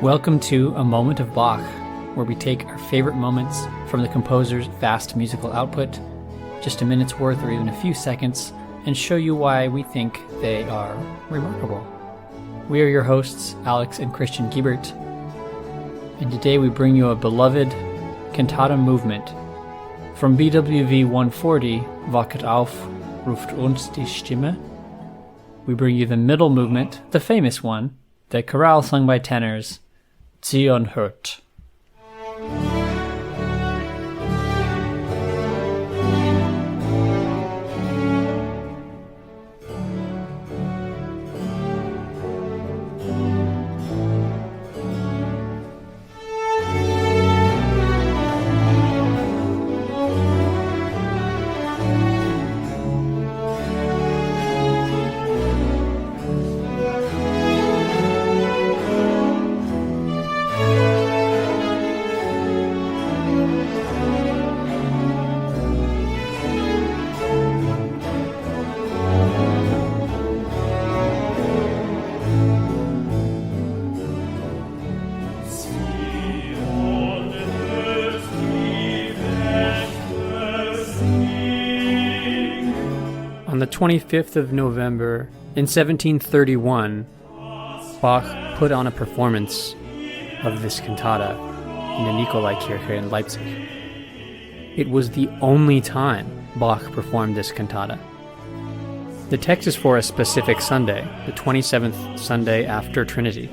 Welcome to A Moment of Bach, where we take our favorite moments from the composer's vast musical output, just a minute's worth or even a few seconds, and show you why we think they are remarkable. We are your hosts, Alex and Christian Giebert, and today we bring you a beloved cantata movement from BWV 140, Wachet auf, ruft uns die Stimme. We bring you the middle movement, the famous one, the chorale sung by tenors, hört. On the 25th of November, in 1731, Bach put on a performance of this cantata in the Nikolaikirche in Leipzig. It was the only time Bach performed this cantata. The text is for a specific Sunday, the 27th Sunday after Trinity,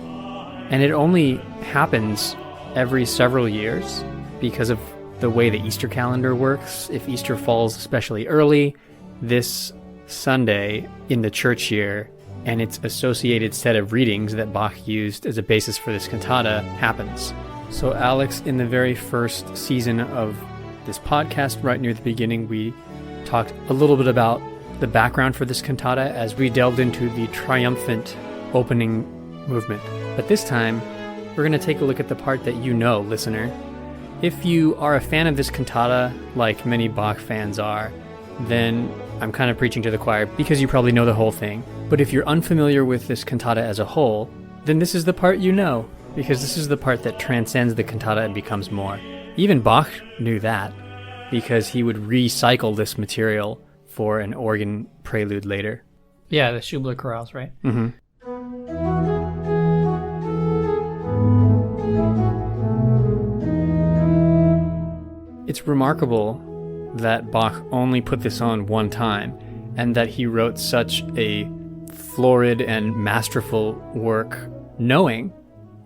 and it only happens every several years because of the way the Easter calendar works. If Easter falls especially early, this Sunday in the church year and its associated set of readings that Bach used as a basis for this cantata happens. So Alex, in the very first season of this podcast, right near the beginning, we talked a little bit about the background for this cantata as we delved into the triumphant opening movement. But this time, we're going to take a look at the part that you know, listener. If you are a fan of this cantata, like many Bach fans are, then I'm kind of preaching to the choir because you probably know the whole thing. But if you're unfamiliar with this cantata as a whole, then this is the part you know, because this is the part that transcends the cantata and becomes more. Even Bach knew that, because he would recycle this material for an organ prelude later. Yeah, the Schubler chorales, right? Mm-hmm. It's remarkable that Bach only put this on one time, and that he wrote such a florid and masterful work, knowing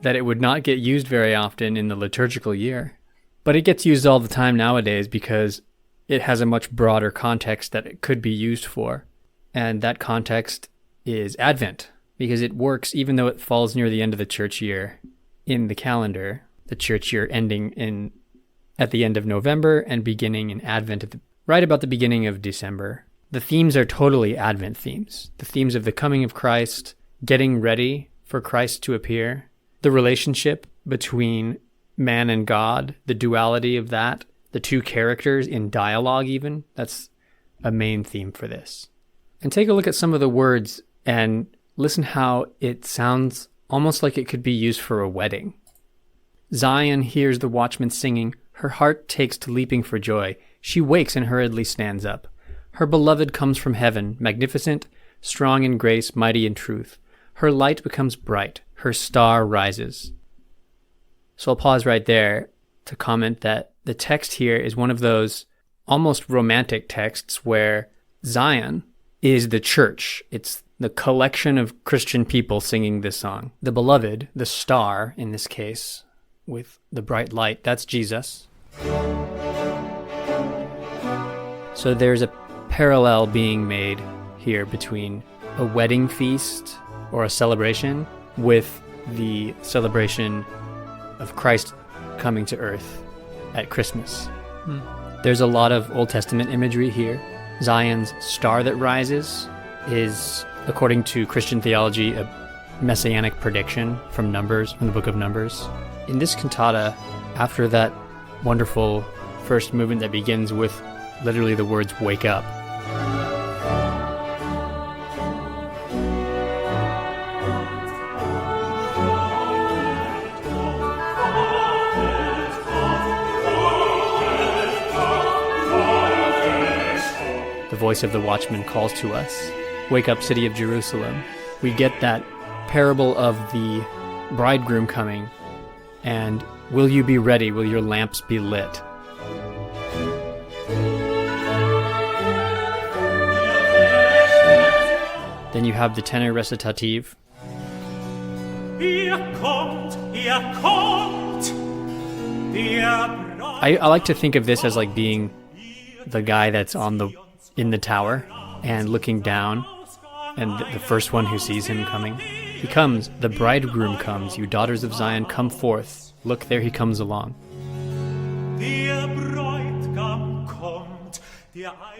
that it would not get used very often in the liturgical year. But it gets used all the time nowadays because it has a much broader context that it could be used for. And that context is Advent, because it works even though it falls near the end of the church year in the calendar, the church year ending at the end of November and beginning in Advent right about the beginning of December. The themes are totally Advent themes. The themes of the coming of Christ, getting ready for Christ to appear, the relationship between man and God, the duality of that, the two characters in dialogue even. That's a main theme for this. And take a look at some of the words and listen how it sounds almost like it could be used for a wedding. Zion hears the watchman singing. Her heart takes to leaping for joy. She wakes and hurriedly stands up. Her beloved comes from heaven, magnificent, strong in grace, mighty in truth. Her light becomes bright. Her star rises. So I'll pause right there to comment that the text here is one of those almost romantic texts where Zion is the church. It's the collection of Christian people singing this song. The beloved, the star in this case, with the bright light, that's Jesus. So there's a parallel being made here between a wedding feast or a celebration with the celebration of Christ coming to earth at Christmas. There's a lot of Old Testament imagery here. Zion's star that rises is, according to Christian theology, a messianic prediction from Numbers, from the book of Numbers. In this cantata, after that wonderful first movement that begins with literally the words, "Wake up," the voice of the watchman calls to us, "Wake up, city of Jerusalem." We get that parable of the bridegroom coming, and will you be ready? Will your lamps be lit? Then you have the tenor recitative. I like to think of this as like being the guy that's in the tower and looking down, and the first one who sees him coming. He comes, the bridegroom comes, you daughters of Zion, come forth. Look, there he comes along.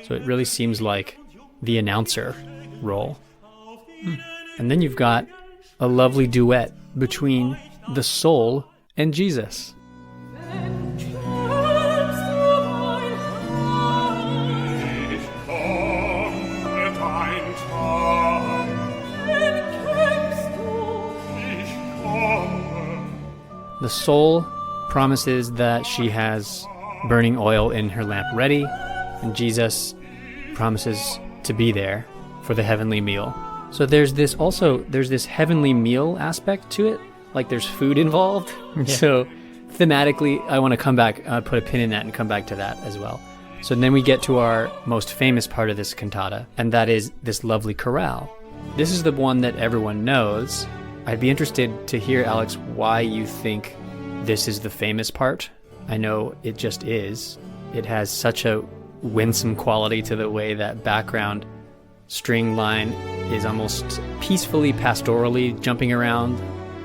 So it really seems like the announcer role. And then you've got a lovely duet between the soul and Jesus. The soul promises that she has burning oil in her lamp ready, and Jesus promises to be there for the heavenly meal. So there's this heavenly meal aspect to it, like there's food involved. Yeah. So thematically, I want to come back, put a pin in that and come back to that as well. So then we get to our most famous part of this cantata, and that is this lovely chorale. This is the one that everyone knows. I'd be interested to hear, Alex, why you think this is the famous part. I know it just is. It has such a winsome quality to the way that background string line is almost peacefully, pastorally jumping around.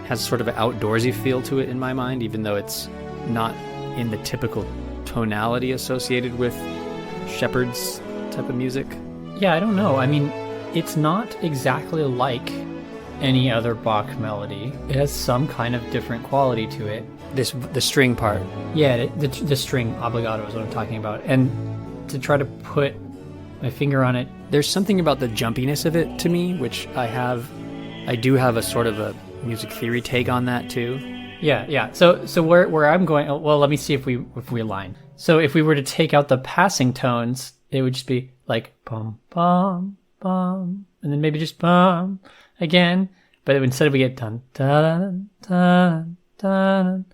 Has sort of an outdoorsy feel to it in my mind, even though it's not in the typical tonality associated with shepherds type of music. Yeah, I don't know. I mean, it's not exactly like any other Bach melody. It has some kind of different quality to it. The string part. Yeah, the string obligato is what I'm talking about. And to try to put my finger on it, there's something about the jumpiness of it to me, which I do have a sort of a music theory take on that too. Yeah. So where I'm going, well, let me see if we align. So if we were to take out the passing tones, it would just be like bum bum bum, and then maybe just bum again, but instead we get dun dun dun dun.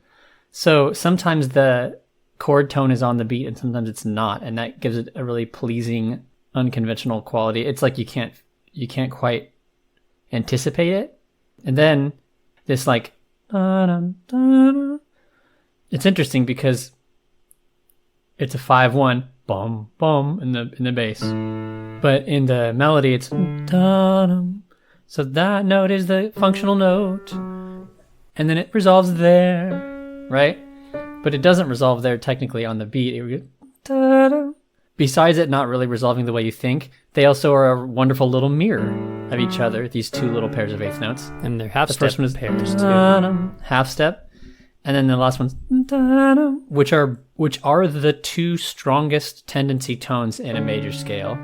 So sometimes the chord tone is on the beat and sometimes it's not, and that gives it a really pleasing, unconventional quality. It's like you can't quite anticipate it. And then this like dun dun dun. It's interesting because it's a 5-1 bum bum in the bass, but in the melody it's dun. So that note is the functional note, and then it resolves there, right? But it doesn't resolve there technically on the beat. It would go, besides it not really resolving the way you think, they also are a wonderful little mirror of each other, these two little pairs of eighth notes. And they're half-step. The first one is pairs too. Half-step. And then the last one's which are the two strongest tendency tones in a major scale.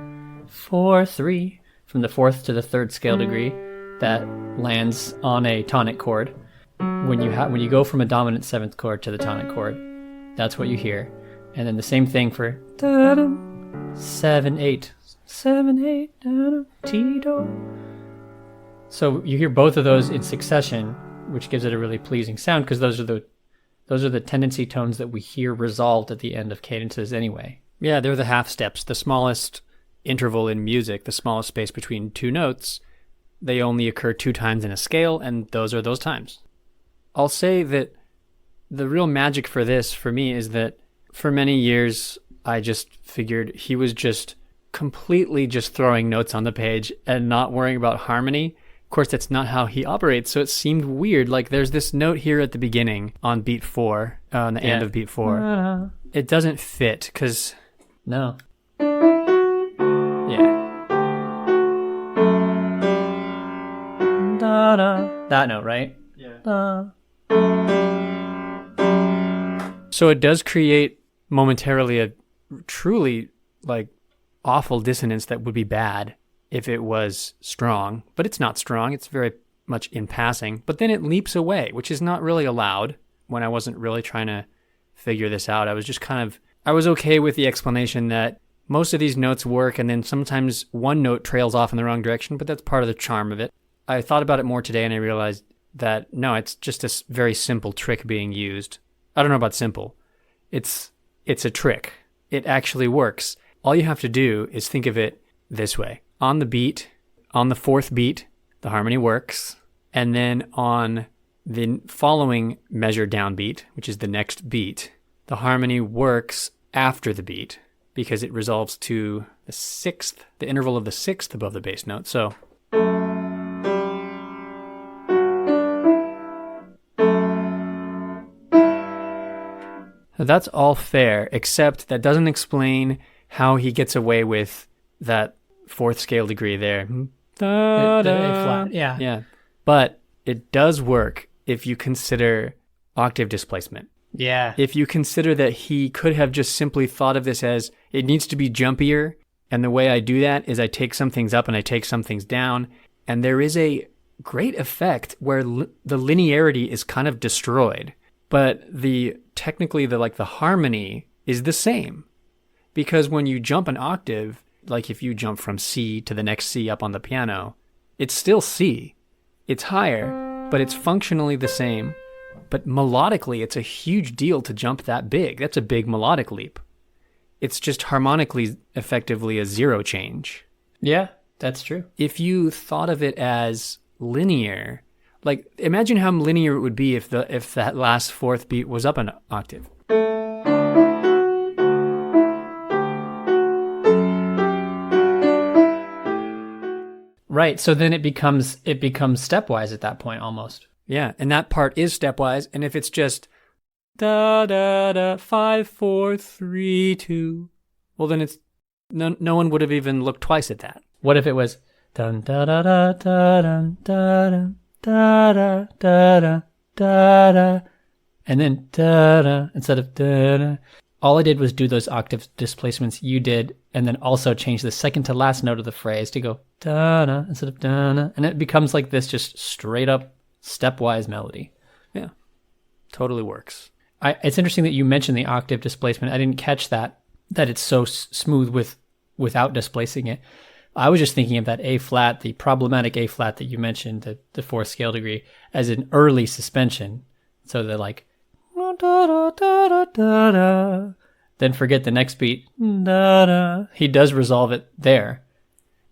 4-3 from the fourth to the third scale degree that lands on a tonic chord. When you go from a dominant seventh chord to the tonic chord, that's what you hear. And then the same thing for 7-8, 7-8, Tito. So you hear both of those in succession, which gives it a really pleasing sound, because those are the tendency tones that we hear resolved at the end of cadences anyway. Yeah, they're the half steps, the smallest interval in music, the smallest space between two notes. They only occur 2 times in a scale, and those are those times. I'll say that the real magic for this, for me, is that for many years, I just figured he was just completely just throwing notes on the page and not worrying about harmony. Of course, that's not how he operates, so it seemed weird. Like, there's this note here at the beginning on beat 4, on the end of beat 4. It doesn't fit, because... No. Yeah. Da-da. That note, right? Yeah. Da. So it does create momentarily a truly, like, awful dissonance that would be bad if it was strong, but it's not strong. It's very much in passing, but then it leaps away, which is not really allowed. When I wasn't really trying to figure this out, I was just I was okay with the explanation that most of these notes work, and then sometimes one note trails off in the wrong direction, but that's part of the charm of it. I thought about it more today, and I realized that, no, it's just a very simple trick being used. I don't know about simple. It's a trick. It actually works. All you have to do is think of it this way. On the beat, on the fourth beat, the harmony works, and then on the following measure downbeat, which is the next beat, the harmony works after the beat because it resolves to the sixth, the interval of the sixth above the bass note. So that's all fair, except that doesn't explain how he gets away with that fourth scale degree there. The A flat, yeah. Yeah. But it does work if you consider octave displacement. Yeah. If you consider that he could have just simply thought of this as, it needs to be jumpier, and the way I do that is I take some things up and I take some things down, and there is a great effect where the linearity is kind of destroyed, but technically the harmony is the same. Because when you jump an octave, like if you jump from C to the next C up on the piano, it's still C. It's higher, but it's functionally the same. But melodically, it's a huge deal to jump that big. That's a big melodic leap. It's just harmonically, effectively a zero change. Yeah, that's true. If you thought of it as linear, like imagine how linear it would be if that last fourth beat was up an octave. Right, so then it becomes stepwise at that point almost. Yeah, and that part is stepwise, and if it's just da da da 5 4 3 2, well then it's no one would have even looked twice at that. What if it was dun da da da da dun da da da da da da da, and then da da instead of da da? All I did was do those octave displacements you did, and then also change the second to last note of the phrase to go da-da instead of da-da, and it becomes like this just straight up stepwise melody. Yeah, totally works. It's interesting that you mentioned the octave displacement. I didn't catch that it's so smooth without displacing it. I was just thinking of that A flat, the problematic A flat that you mentioned, the fourth scale degree, as an early suspension. So they're like da-da-da-da-da-da. Then forget the next beat. Da-da. He does resolve it there.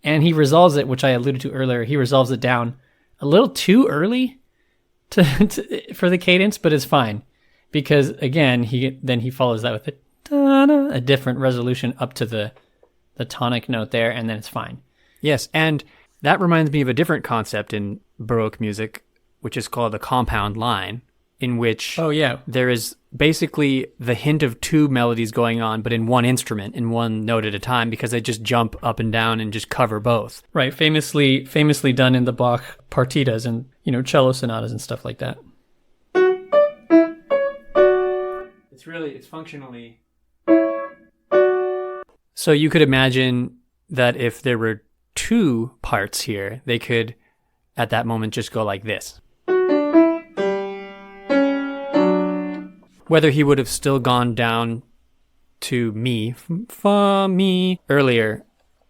And he resolves it, which I alluded to earlier, he resolves it down a little too early for the cadence, but it's fine. Because again, he follows that with a different resolution up to the tonic note there, and then it's fine. Yes, and that reminds me of a different concept in Baroque music, which is called a compound line, in which there is basically the hint of two melodies going on, but in one instrument, in one note at a time, because they just jump up and down and just cover both. Right, famously done in the Bach partitas and cello sonatas and stuff like that. It's functionally. So you could imagine that if there were two parts here, they could, at that moment, just go like this. Whether he would have still gone down to mi, fa, mi, earlier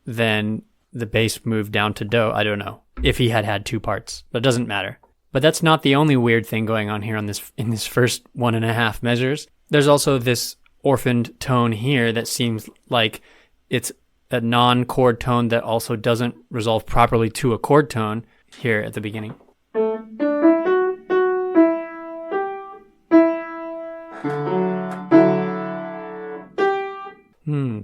than the bass moved down to do, I don't know. If he had two parts, but it doesn't matter. But that's not the only weird thing going on here in this first 1.5 measures. There's also this orphaned tone here that seems like it's a non-chord tone that also doesn't resolve properly to a chord tone here at the beginning.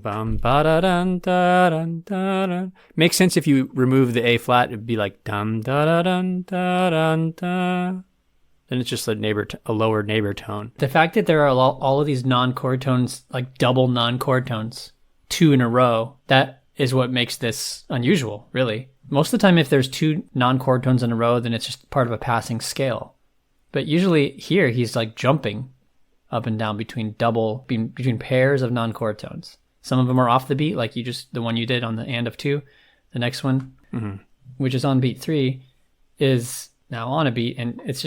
Bum, ba-da-dun, da-dun, da-dun. Makes sense if you remove the A flat, it'd be like dum, da-da-dun, da-dun, da. Then it's just a lower neighbor tone. The fact that there are all of these non-chord tones, like double non-chord tones, 2 in a row, that is what makes this unusual, really. Most of the time, if there's 2 non-chord tones in a row, then it's just part of a passing scale. But usually here, he's like jumping up and down between pairs of non-chord tones. Some of them are off the beat, like the one you did on the and of 2. The next one, which is on beat 3, is now on a beat, and it's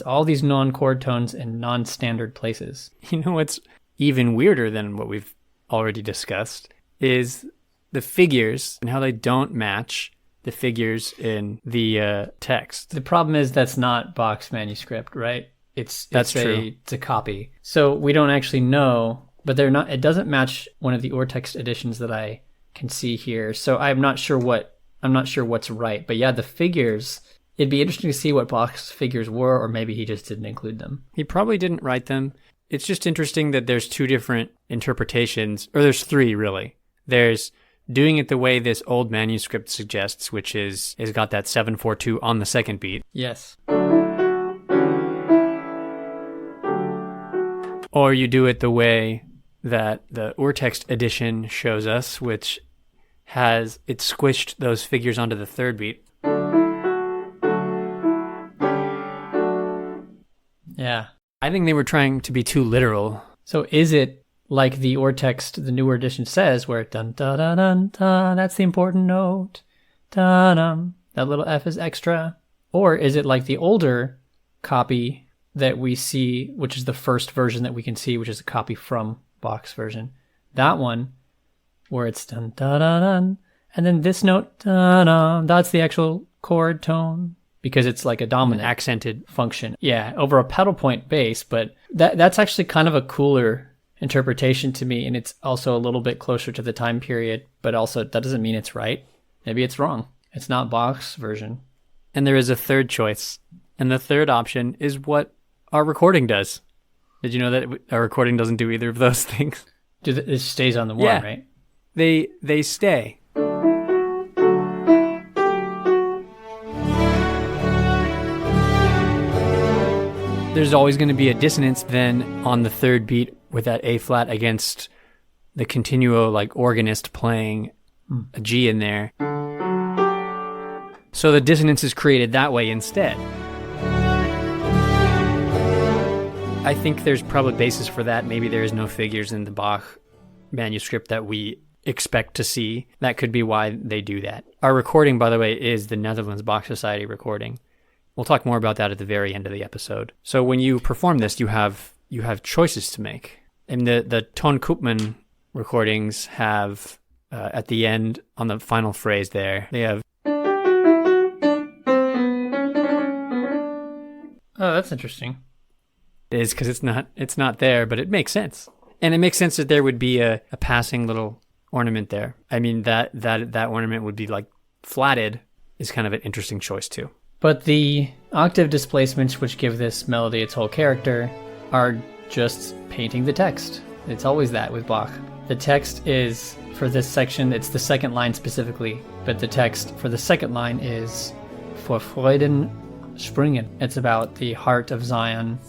all these non-chord tones in non-standard places. You know what's even weirder than what we've already discussed is the figures and how they don't match the figures in the text. The problem is that's not Bach's manuscript, right? That's true. It's a copy. So we don't actually know, but they're not. It doesn't match one of the Urtext editions that I can see here. So I'm not sure what's right. But yeah, the figures. It'd be interesting to see what Bach's figures were, or maybe he just didn't include them. He probably didn't write them. It's just interesting that there's two different interpretations, or there's three really. There's doing it the way this old manuscript suggests, which is got that 7/4/2 on the second beat. Yes. Or you do it the way that the Urtext edition shows us, which has it squished those figures onto the third beat. Yeah. I think they were trying to be too literal. So is it like the Urtext, the newer edition says, where dun da da dun da, that's the important note, da dum, that little F is extra? Or is it like the older copy that we see, which is the first version that we can see, which is a copy from Bach's version? That one, where it's dun da da dun, and then this note, da dum, that's the actual chord tone. Because it's like a dominant accented function. Yeah, over a pedal point bass, but that's actually kind of a cooler interpretation to me, and it's also a little bit closer to the time period, but also that doesn't mean it's right. Maybe it's wrong. It's not Bach's version. And there is a third choice, and the third option is what our recording does. Did you know that our recording doesn't do either of those things? It stays on the one, right? They stay. There's always going to be a dissonance then on the third beat with that A flat against the continuo, like organist playing a G in there. So the dissonance is created that way instead. I think there's probably basis for that. Maybe there is no figures in the Bach manuscript that we expect to see. That could be why they do that. Our recording, by the way, is the Netherlands Bach Society recording. We'll talk more about that at the very end of the episode. So when you perform this, you have choices to make. And the Ton Koopman recordings have, at the end, on the final phrase there, they have... Oh, that's interesting. It is, because it's not there, but it makes sense. And it makes sense that there would be a passing little ornament there. I mean, that ornament would be like flatted is kind of an interesting choice too. But the octave displacements, which give this melody its whole character, are just painting the text. It's always that with Bach. The text is, for this section, it's the second line specifically, but the text for the second line is "Vor Freuden springen." It's about the heart of Zion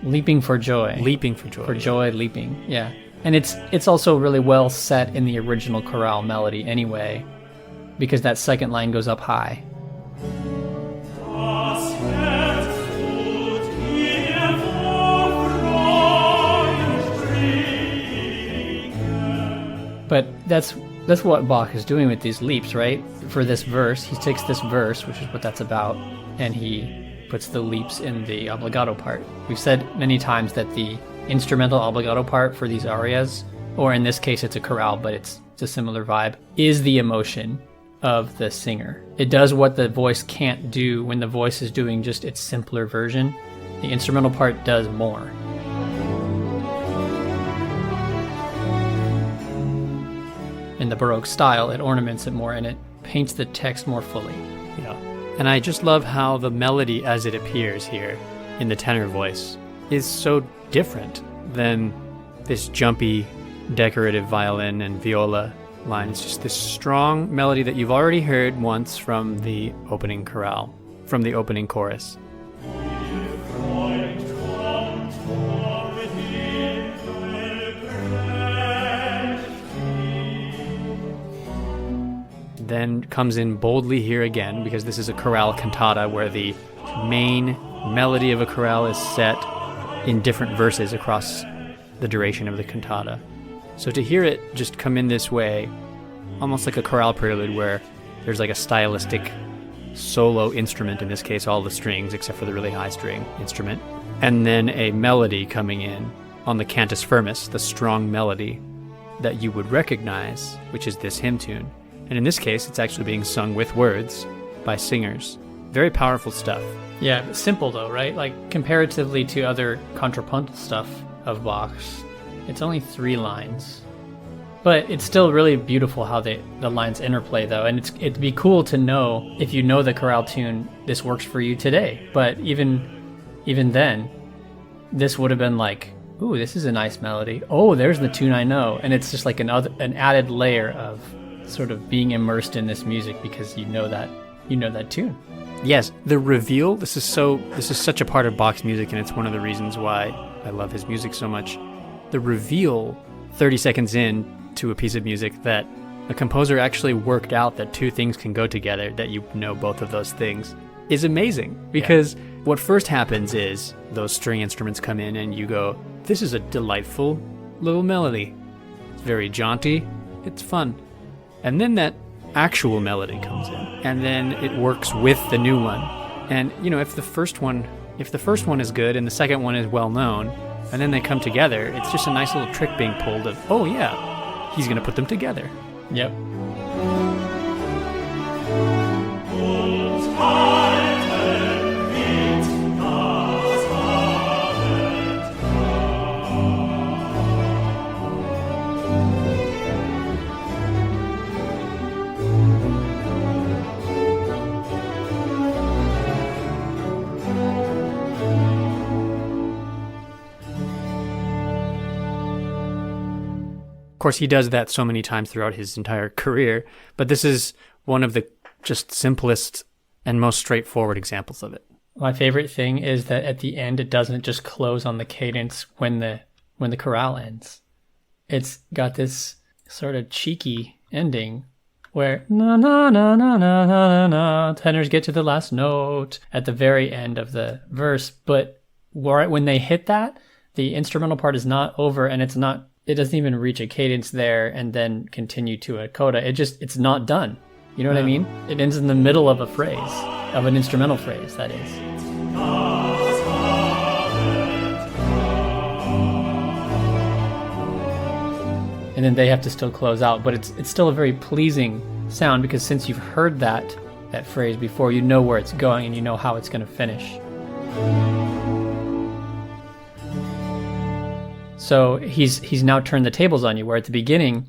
leaping for joy. Leaping for joy. For joy, leaping, yeah. And it's also really well set in the original chorale melody anyway, because that second line goes up high. But that's what Bach is doing with these leaps, right? For this verse, he takes this verse, which is what that's about, and he puts the leaps in the obbligato part. We've said many times that the instrumental obbligato part for these arias, or in this case it's a chorale, but it's a similar vibe, is the emotion of the singer. It does what the voice can't do when the voice is doing just its simpler version. The instrumental part does more. In the Baroque style, it ornaments it more and it paints the text more fully. Yeah. And I just love how the melody as it appears here in the tenor voice is so different than this jumpy, decorative violin and viola line. It's just this strong melody that you've already heard once from the opening chorale, from the opening chorus. Then comes in boldly here again, because this is a chorale cantata where the main melody of a chorale is set in different verses across the duration of the cantata. So to hear it just come in this way, almost like a chorale prelude where there's like a stylistic solo instrument, in this case all the strings except for the really high string instrument, and then a melody coming in on the cantus firmus, the strong melody, that you would recognize, which is this hymn tune. And in this case, it's actually being sung with words by singers. Very powerful stuff. Yeah, simple though, right? Like comparatively to other contrapuntal stuff of Bach's, it's only 3 lines. But it's still really beautiful how the lines interplay though, and it'd be cool to know, if you know the chorale tune, this works for you today. But even then, this would have been like, ooh, this is a nice melody. Oh, there's the tune I know. And it's just like an added layer of sort of being immersed in this music because you know that tune. Yes, the reveal, this is such a part of Bach's music, and it's one of the reasons why I love his music so much. The reveal 30 seconds in to a piece of music that a composer actually worked out that 2 things can go together, that you know both of those things, is amazing. Because what first happens is those string instruments come in and you go, this is a delightful little melody. It's very jaunty. It's fun. And then that actual melody comes in, and then it works with the new one. And if the first one is good and the second one is well known, and then they come together, it's just a nice little trick being pulled of, oh yeah, he's gonna put them together. Yep. Of course, he does that so many times throughout his entire career, but this is one of the just simplest and most straightforward examples of it. My favorite thing is that at the end, it doesn't just close on the cadence when the chorale ends. It's got this sort of cheeky ending where na na na na na na na tenors get to the last note at the very end of the verse, but when they hit that, the instrumental part is not over, and it doesn't even reach a cadence there and then continue to a coda. It's not done. You know what I mean? It ends in the middle of a phrase, of an instrumental phrase, that is. And then they have to still close out, but it's still a very pleasing sound, because since you've heard that phrase before, you know where it's going and you know how it's going to finish. So he's now turned the tables on you, where at the beginning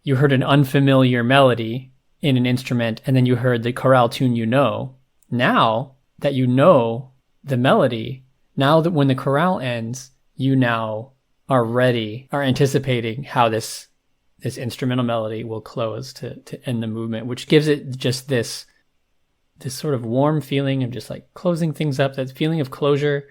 you heard an unfamiliar melody in an instrument, and then you heard the chorale tune you know. Now that you know the melody, now that when the chorale ends, you now are anticipating how this instrumental melody will close to end the movement, which gives it just this sort of warm feeling of just like closing things up, that feeling of closure,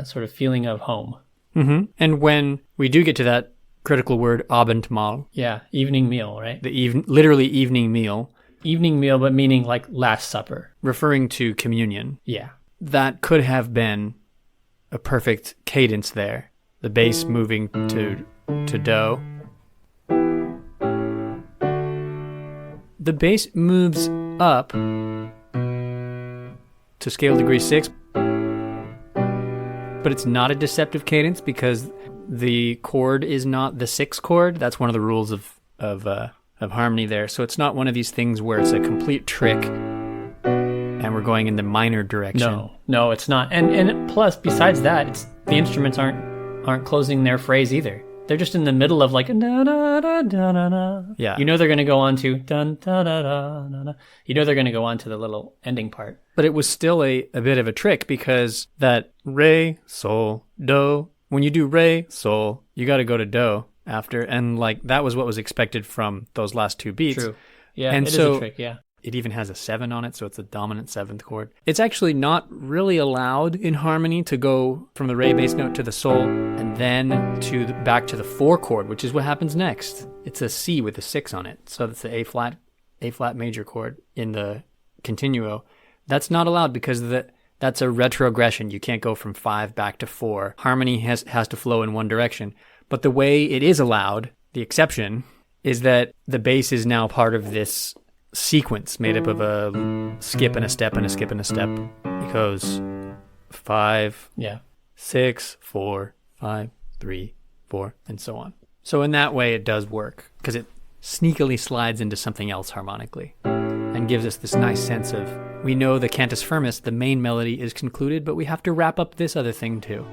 sort of feeling of home. Mm-hmm. And when we do get to that critical word, Abendmahl. Yeah, evening meal, right? Literally evening meal. Evening meal, but meaning like Last Supper. Referring to communion. Yeah. That could have been a perfect cadence there. The bass moving to do. The bass moves up to scale degree 6, but it's not a deceptive cadence because the chord is not the 6 chord. That's one of the rules of harmony there. So it's not one of these things where it's a complete trick and we're going in the minor direction. No, it's not. And plus, besides that, the instruments aren't closing their phrase either. They're just in the middle of like da da da da da da. Yeah. You know they're going to go on to dun da da da da da. You know they're going to go on to the little ending part. But it was still a bit of a trick because that re, sol, do, when you do re, sol, you got to go to do after, and like that was what was expected from those last 2 beats. True. Yeah, and it so is a trick, yeah. It even has a 7 on it, so it's a dominant 7th chord. It's actually not really allowed in harmony to go from the re bass note to the sol and then back to the 4 chord, which is what happens next. It's a C with a 6 on it, so that's the A flat major chord in the continuo. That's not allowed because that's a retrogression. You can't go from 5 back to 4. Harmony has to flow in one direction. But the way it is allowed, the exception, is that the bass is now part of this sequence made up of a skip and a step and a skip and a step. It goes 5, 6, 4, 5, 3, 4, and so on. So in that way, it does work, because it sneakily slides into something else harmonically and gives us this nice sense of, we know the cantus firmus, the main melody, is concluded, but we have to wrap up this other thing too.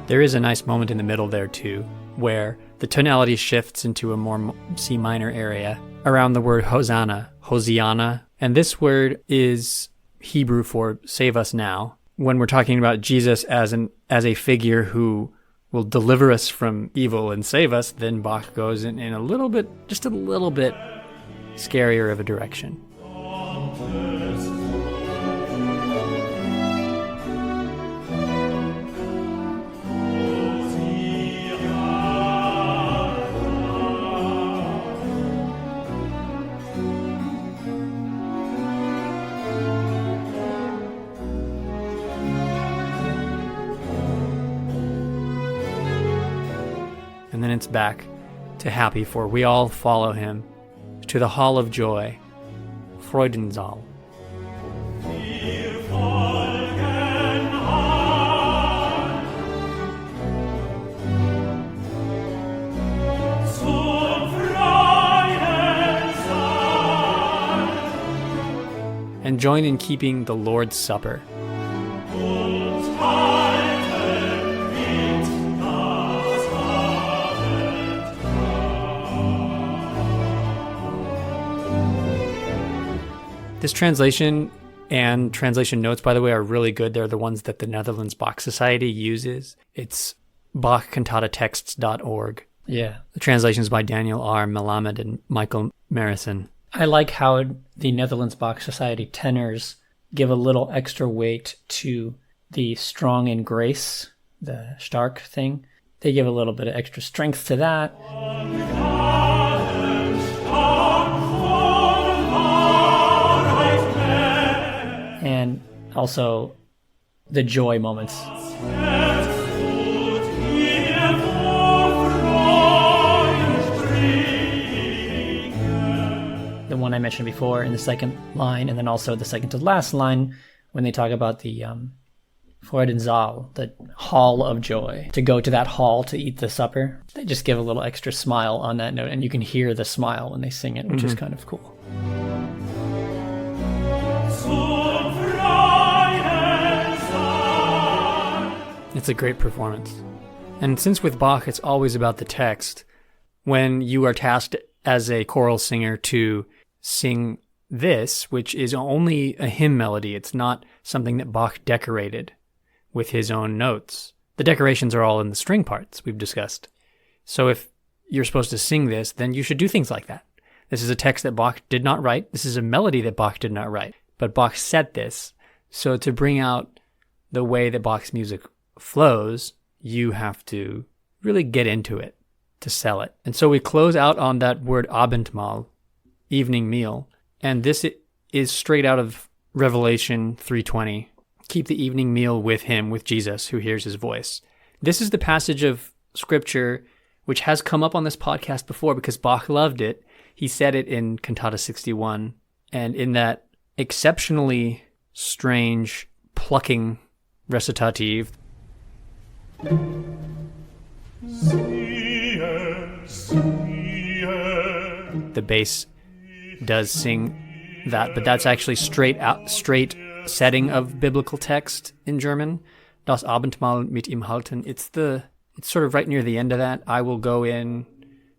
There is a nice moment in the middle there too, where the tonality shifts into a more C minor area around the word Hosanna, Hosiana, and this word is Hebrew for save us now. When we're talking about Jesus as a figure who will deliver us from evil and save us, then Bach goes in a little bit, just a little bit scarier of a direction. And then it's back to happy, for we all follow him to the hall of joy, Freudensaal. And join in keeping the Lord's Supper. This translation and translation notes, by the way, are really good. They're the ones that the Netherlands Bach Society uses. It's bachcantatatexts.org. Yeah. The translations by Daniel R. Melamed and Michael Marison. I like how the Netherlands Bach Society tenors give a little extra weight to the strong in grace, the stark thing. They give a little bit of extra strength to that. And also the joy moments. The one I mentioned before in the second line, and then also the second to last line when they talk about the Freudensaal, the hall of joy. To go to that hall to eat the supper, they just give a little extra smile on that note, and you can hear the smile when they sing it, which is kind of cool. It's a great performance. And since with Bach it's always about the text, when you are tasked as a choral singer to sing this, which is only a hymn melody, it's not something that Bach decorated with his own notes. The decorations are all in the string parts we've discussed. So if you're supposed to sing this, then you should do things like that. This is a text that Bach did not write. This is a melody that Bach did not write. But Bach set this. So to bring out the way that Bach's music flows, you have to really get into it to sell it. And so we close out on that word Abendmahl, evening meal. And this is straight out of Revelation 3:20. Keep the evening meal with him, with Jesus, who hears his voice. This is the passage of scripture which has come up on this podcast before because Bach loved it. He said it in Cantata 61. And in that exceptionally strange, plucking recitative, the bass does sing that, but that's actually straight setting of biblical text in German. Das Abendmahl mit ihm halten. It's sort of right near the end of that. I will go in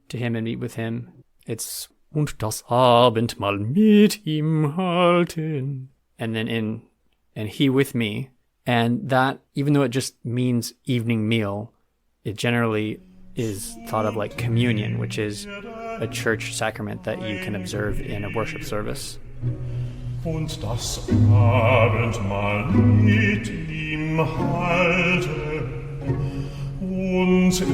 to him and meet with him. It's und das Abendmahl mit ihm halten. And then and he with me. And that, even though it just means evening meal, it generally is thought of like communion, which is a church sacrament that you can observe in a worship service. Und das Abendmahl mit ihm halte, und er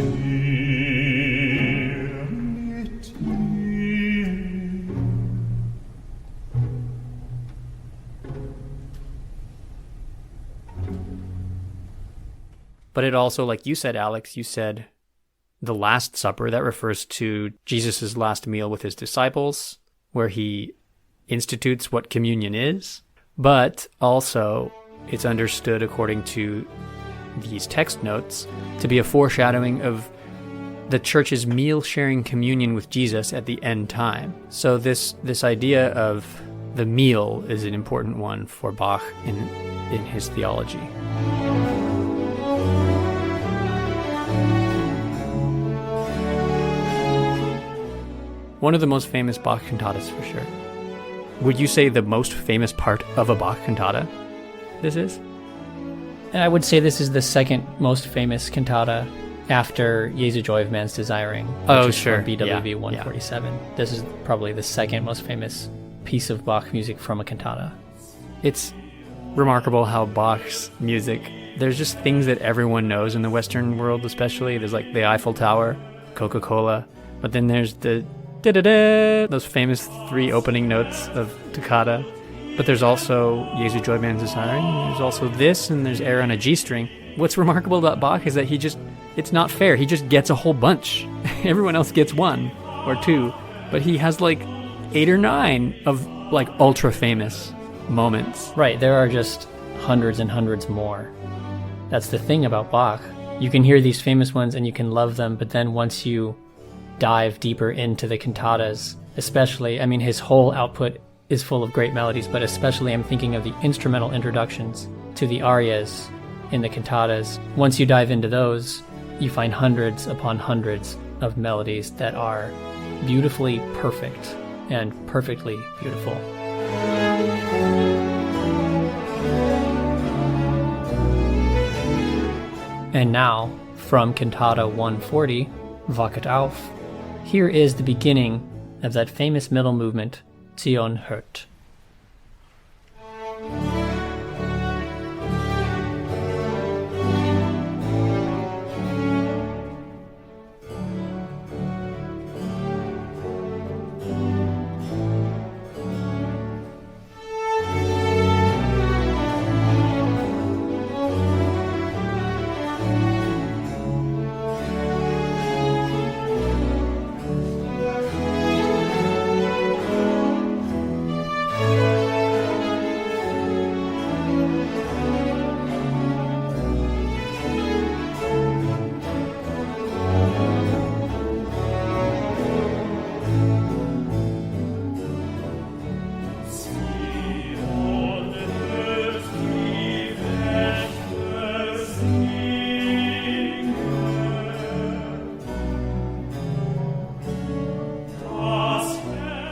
mit ihm. But it also, like you said, Alex, you said the Last Supper, that refers to Jesus' last meal with his disciples, where he institutes what communion is. But also, it's understood, according to these text notes, to be a foreshadowing of the church's meal-sharing communion with Jesus at the end time. So this idea of the meal is an important one for Bach in his theology. One of the most famous Bach cantatas, for sure. Would you say the most famous part of a Bach cantata this is? I would say this is the second most famous cantata after Jesu Joy of Man's Desiring, which is sure. from BWV Yeah, 147. This is probably the second most famous piece of Bach music from a cantata. It's remarkable how Bach's music, there's just things that everyone knows in the Western world, especially. There's like the Eiffel Tower, Coca-Cola, but then there's the da-da-da, those famous 3 opening notes of toccata. But there's also Jesu Joy Man's Desiring, and there's also this, and there's Air on a G string. What's remarkable about Bach is that it's not fair. He just gets a whole bunch. Everyone else gets 1 or 2, but he has like 8 or 9 of like ultra famous moments. Right, there are just hundreds and hundreds more. That's the thing about Bach. You can hear these famous ones and you can love them, but then once you dive deeper into the cantatas, especially, I mean, his whole output is full of great melodies, but especially I'm thinking of the instrumental introductions to the arias in the cantatas. Once you dive into those, you find hundreds upon hundreds of melodies that are beautifully perfect and perfectly beautiful. And now, from Cantata 140, Wachet auf, here is the beginning of that famous middle movement, hört.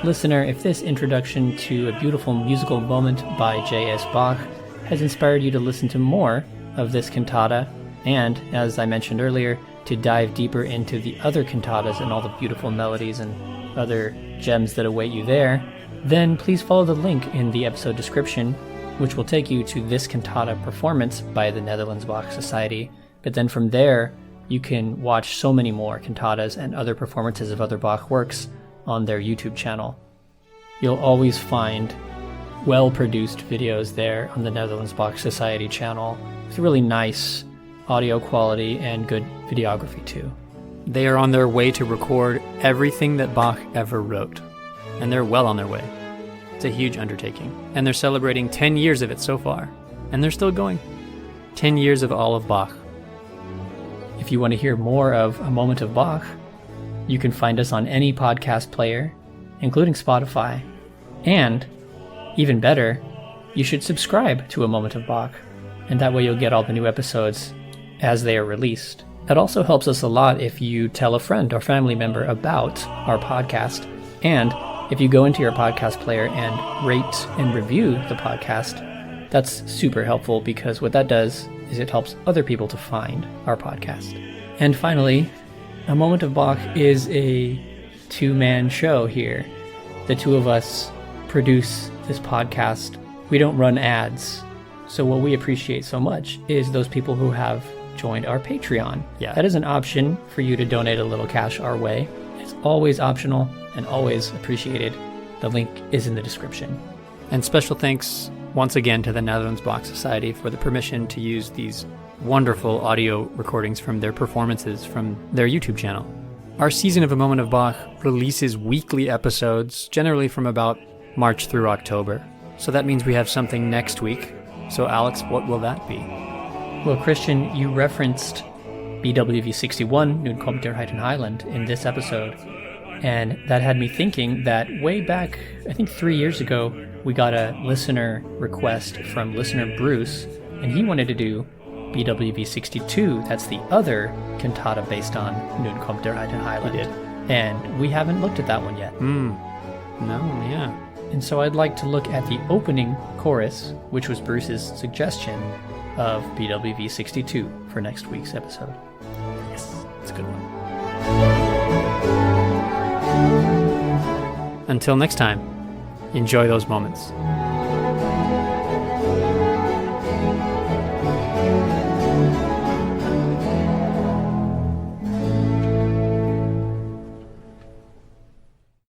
Listener, if this introduction to a beautiful musical moment by J.S. Bach has inspired you to listen to more of this cantata, and, as I mentioned earlier, to dive deeper into the other cantatas and all the beautiful melodies and other gems that await you there, then please follow the link in the episode description, which will take you to this cantata performance by the Netherlands Bach Society. But then from there, you can watch so many more cantatas and other performances of other Bach works on their YouTube channel. You'll always find well-produced videos there on the Netherlands Bach Society channel with really nice audio quality and good videography too. They are on their way to record everything that Bach ever wrote, and they're well on their way. It's a huge undertaking, and they're celebrating 10 years of it so far, and they're still going. 10 years of all of Bach. If you want to hear more of A Moment of Bach, you can find us on any podcast player, including Spotify. And, even better, you should subscribe to A Moment of Bach, and that way you'll get all the new episodes as they are released. It also helps us a lot if you tell a friend or family member about our podcast, and if you go into your podcast player and rate and review the podcast. That's super helpful because what that does is it helps other people to find our podcast. And finally, A Moment of Bach is a two-man show here. The two of us produce this podcast. We don't run ads. So what we appreciate so much is those people who have joined our Patreon. Yeah. That is an option for you to donate a little cash our way. It's always optional and always appreciated. The link is in the description. And special thanks once again to the Netherlands Bach Society for the permission to use these wonderful audio recordings from their performances from their YouTube channel. Our season of A Moment of Bach releases weekly episodes, generally from about March through October. So that means we have something next week. So Alex, what will that be? Well, Christian, you referenced BWV 61, Nun kommt der Heiden Heiland, in this episode. And that had me thinking that way back, I think 3 years ago, we got a listener request from listener Bruce, and he wanted to do BWV 62. That's the other cantata based on Nun kommt der Heiden Heiland. He did. And we haven't looked at that one yet. No, yeah. And so I'd like to look at the opening chorus, which was Bruce's suggestion of BWV 62 for next week's episode. Yes, it's a good one. Until next time, enjoy those moments.